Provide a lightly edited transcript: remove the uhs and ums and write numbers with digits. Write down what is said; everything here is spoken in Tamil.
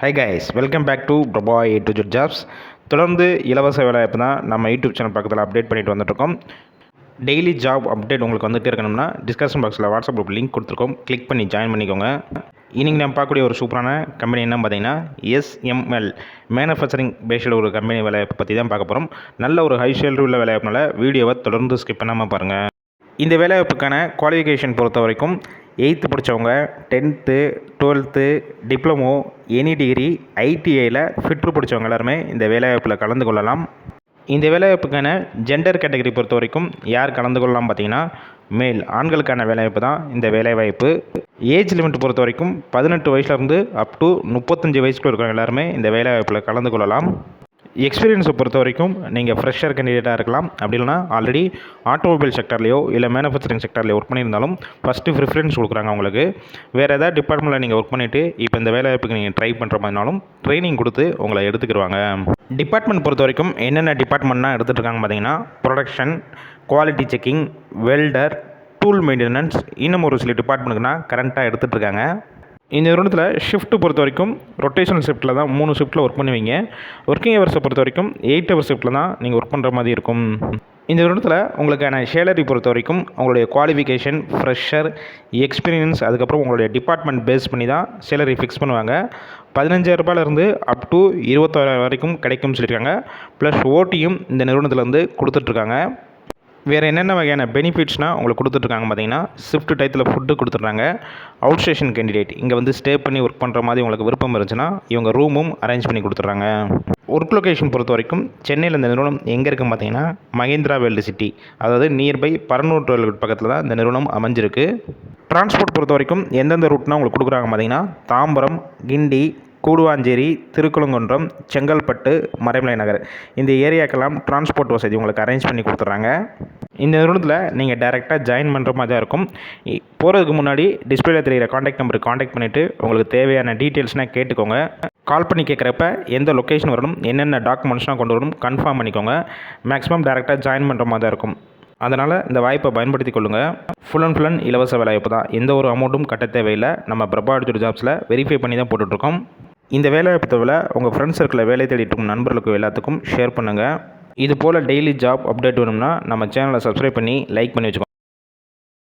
High guys, welcome back to Prabha A to Z jobs. தொடர்ந்து இலவச வேலைவாய்ப்பு தான் நம்ம யூடியூப் சேனல் பக்கத்தில் அப்டேட் பண்ணிட்டு வந்துட்டுருக்கோம். டெய்லி ஜாப் அப்டேட் உங்களுக்கு வந்துட்டு இருக்கணும்னா டிஸ்கஷன் பாக்ஸில் வாட்ஸ்அப் குரூப் லிங்க் கொடுத்துருக்கோம். கிளிக் பண்ணி ஜாயின் பண்ணிக்கோங்க. இன்றைக்கி நம்ம பார்க்கக்கூடிய ஒரு சூப்பரான கம்பெனி என்ன பார்த்தீங்கன்னா எஸ்எம்எல் மேனுஃபேக்சரிங் பேஸ்டு ஒரு கம்பெனி வேலைவாய்ப்பு பற்றி தான் பார்க்க போகிறோம். நல்ல ஒரு ஹை சேலரி உள்ள வேலைவாய்ப்புனால வீடியோவை தொடர்ந்து ஸ்கிப் பண்ணாமல் பாருங்கள். இந்த வேலைவாய்ப்புக்கான குவாலிஃபிகேஷன் பொறுத்த வரைக்கும் 8th படித்தவங்க, 10th, 12th, diploma, any degree, ஐடிஐயில் ஃபிட்ரு படித்தவங்க எல்லாருமே இந்த வேலைவாய்ப்பில் கலந்து கொள்ளலாம். இந்த வேலைவாய்ப்புக்கான ஜெண்டர் கேட்டகரி பொறுத்த வரைக்கும் யார் கலந்து கொள்ளலாம் பார்த்தீங்கன்னா மேல், ஆண்களுக்கான வேலைவாய்ப்பு தான் இந்த வேலைவாய்ப்பு. ஏஜ் லிமிட் பொறுத்த வரைக்கும் 18 வயசுலேருந்து அப் டு 35 வயசுக்குள்ள இருக்கிறவங்க எல்லாருமே இந்த வேலைவாய்ப்பில் கலந்து கொள்ளலாம். எக்ஸ்பீரியன்ஸை பொறுத்த வரைக்கும் நீங்கள் ஃப்ரெஷர் கேண்டிடேட்டாக இருக்கலாம். அப்படி இல்லைனா ஆல்ரெடி ஆட்டோமொபைல் செக்டர்லையோ இல்லை மேனுஃபேக்சரிங் செக்டர்லையோ ஒர்க் பண்ணியிருந்தாலும் ஃபஸ்ட்டு ப்ரிஃபரன்ஸ் கொடுக்குறாங்க உங்களுக்கு. வேறு ஏதாவது டிபார்ட்மெண்ட்டில் நீங்கள் ஒர்க் பண்ணிவிட்டு இப்போ இந்த வேலைவாய்ப்புக்கு நீங்கள் ட்ரை பண்ணுற மாதிரினாலும் ட்ரைனிங் கொடுத்து உங்களை எடுத்துக்கிடுவாங்க. டிபார்ட்மெண்ட் பொறுத்த வரைக்கும் என்னென்ன டிபார்ட்மெண்ட்னா எடுத்துகிட்டு இருக்காங்க பார்த்தீங்கன்னா production, quality checking, welder, tool maintenance, இன்னும் ஒரு சில டிபார்ட்மெண்ட்டுக்குனா கரண்ட்டாக எடுத்துகிட்டு இருக்காங்க. இந்த நிறுவனத்தில் ஷிஃப்ட்டு பொறுத்த வரைக்கும் ரொட்டேஷனல் ஷிஃப்ட்டில் தான் 3 ஷிஃப்ட்டில் ஒர்க் பண்ணுவீங்க. ஒர்க்கிங் ஹவர்ஸை பொறுத்த வரைக்கும் 8 ஹவர் ஷிஃப்ட்டில் தான் நீங்கள் ஒர்க் பண்ணுற மாதிரி இருக்கும். இந்த நிறுவனத்தில் உங்களுக்கான சேலரி பொறுத்த வரைக்கும் உங்களுடைய குவாலிஃபிகேஷன், ஃப்ரெஷர், எக்ஸ்பீரியன்ஸ், அதுக்கப்புறம் உங்களுடைய டிபார்ட்மெண்ட் பேஸ் பண்ணி தான் சேலரி ஃபிக்ஸ் பண்ணுவாங்க. 15,000 ரூபாயிலிருந்து அப் டு 21,000 வரைக்கும் கிடைக்கும்னு சொல்லியிருக்காங்க. ப்ளஸ் ஓட்டியும் இந்த நிறுவனத்தில் வந்து கொடுத்துட்ருக்காங்க. வேறு என்னென்ன வகையான பெனிஃபிட்ஸ்னால் உங்களுக்கு கொடுத்துட்ருக்காங்க பார்த்தீங்கன்னா ஷிஃப்ட் டயத்தில் ஃபுட்டு கொடுத்துட்றாங்க. அவுட் ஸ்டேஷன் கேண்டிடேட் இங்கே வந்து ஸ்டே பண்ணி ஒர்க் பண்ணுற மாதிரி உங்களுக்கு விருப்பம் இருந்துச்சுன்னா இவங்க ரூமும் அரேஞ்ச் பண்ணி கொடுத்துட்றாங்க. ஒர்க் லொக்கேஷன் பொறுத்த வரைக்கும் சென்னையில் இந்த நிறுவனம் எங்கே இருக்குன்னு பார்த்தீங்கன்னா மகேந்திரா வேர்ல்டு சிட்டி, அதாவது நியர்பை பரனூர் டோல்கேட் பக்கத்தில் தான் இந்த நிறுவனம் அமைஞ்சிருக்கு. டிரான்ஸ்போர்ட் பொறுத்த வரைக்கும் எந்தெந்த ரூட்னா உங்களுக்கு கொடுக்குறாங்க பார்த்தீங்கன்னா தாம்பரம், கிண்டி, கூடுவாஞ்சேரி, திருக்குளங்குன்றம், செங்கல்பட்டு, மறைமலை நகர் இந்த ஏரியாக்கெல்லாம் டிரான்ஸ்போர்ட் வசதி உங்களுக்கு அரேஞ்ச் பண்ணி கொடுத்துட்றாங்க. இந்த நிறுவனத்தில் நீங்கள் டைரெக்டாக ஜாயின் பண்ணுற மாதிரி தான் இருக்கும். போகிறதுக்கு முன்னாடி டிஸ்பிளேல தெரிகிற காண்டாக்ட் நம்பருக்கு காண்டாக்ட் பண்ணிவிட்டு உங்களுக்கு தேவையான டீட்டெயில்ஸ்னால் கேட்டுக்கோங்க. கால் பண்ணி கேட்குறப்ப எந்த லொக்கேஷன் வரணும், என்னென்ன டாக்குமெண்ட்ஸ்லாம் கொண்டு வரணும் கன்ஃபார்ம் பண்ணிக்கோங்க. மேக்ஸிமம் டைரெக்டாக ஜாயின் பண்ணுற மாதிரி தான் இருக்கும். அதனால் இந்த வாய்ப்பை பயன்படுத்தி கொள்ளுங்கள். ஃபுல் அண்ட் இலவச வேலைவாய்ப்பு தான். எந்த ஒரு அமௌண்ட்டும் கட்ட தேவையில்லை. நம்ம பிரபா ஏ டு ஜெட் ஜாப்ஸில் வெரிஃபை பண்ணி தான் போட்டுட்ருக்கோம். இந்த வேலைவாய்ப்பு தவிர உங்கள் ஃப்ரெண்ட்ஸ் சர்க்கிளில் வேலை தேடிட்டு இருக்கும் நண்பர்களுக்கு எல்லாத்துக்கும் ஷேர் பண்ணுங்கள். இது போல் டெய்லி ஜாப் அப்டேட் வேணும்னா நம்ம சேனலை சப்ஸ்கிரைப் பண்ணி லைக் பண்ணி வச்சுக்கோங்க.